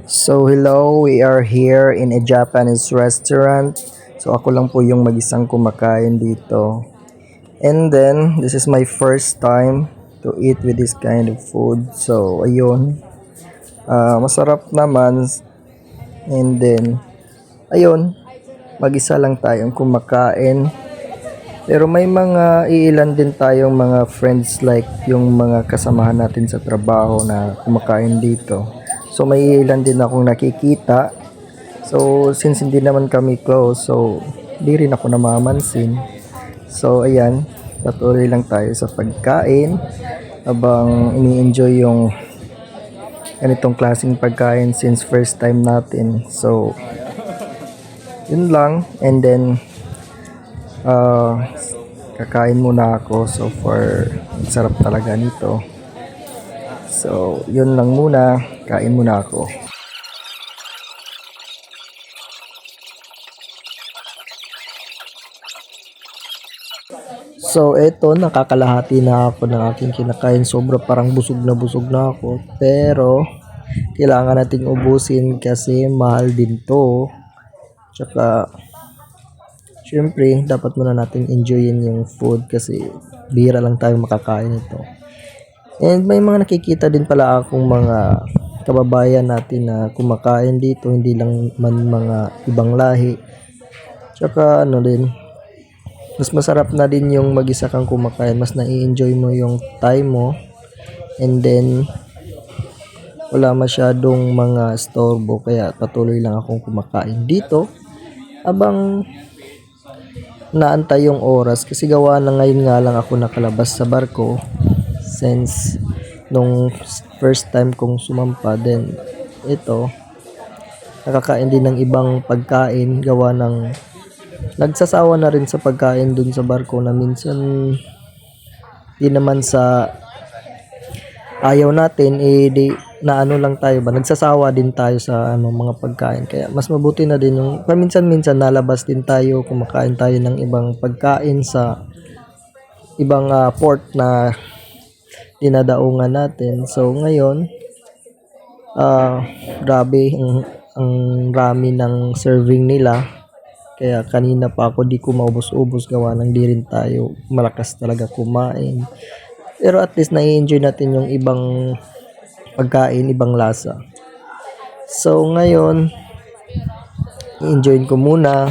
So hello, we are here in a Japanese restaurant. So ako lang po yung mag-isang kumakain dito. And then, this is my first time to eat with this kind of food. So ayun, masarap naman. And then, ayun, mag-isa lang tayong kumakain. Pero may mga iilan din tayong mga friends like yung mga kasamahan natin sa trabaho na kumakain dito. So may iilan din akong nakikita. So since hindi naman kami close, so di rin ako namamansin. So ayan, patuloy lang tayo sa pagkain habang ini-enjoy yung ganitong klaseng pagkain since first time natin. So yun lang, and then kakain muna ako. So far sarap talaga nito. So yun lang muna, kain muna ako. So eto, nakakalahati na ako ng aking kinakain. Sobra, parang busog na ako. Pero kailangan nating ubusin kasi mahal din to. Tsaka syempre, dapat muna natin enjoyin yung food kasi bihira lang tayo makakain ito. And may mga nakikita din pala akong mga kababayan natin na kumakain dito, hindi lang man mga ibang lahi. Tsaka ano din, mas masarap na din yung mag-isa kang kumakain, mas nai-enjoy mo yung time mo. And then wala masyadong mga storbo, kaya patuloy lang akong kumakain dito habang naantay yung oras kasi gawa na ngayon nga lang ako nakalabas sa barko since nung first time kong sumampa. Then ito, nakakain din ng ibang pagkain gawa ng nagsasawa na rin sa pagkain dun sa barko na minsan di naman sa ayaw natin di na ano lang tayo ba, nagsasawa din tayo sa mga pagkain, kaya mas mabuti na din yung paminsan-minsan nalabas din tayo, kumakain tayo ng ibang pagkain sa ibang port na dinadaungan natin. So ngayon grabe ang rami ng serving nila, kaya kanina pa ako di ko maubos-ubos gawa ng di rin tayo malakas talaga kumain. Pero at least nai-enjoy natin yung ibang pagkain, ibang lasa. So ngayon, i-enjoyin ko muna.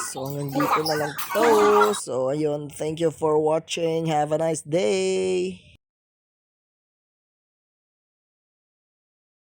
So hanggang dito na lang to. So ayun, thank you for watching. Have a nice day.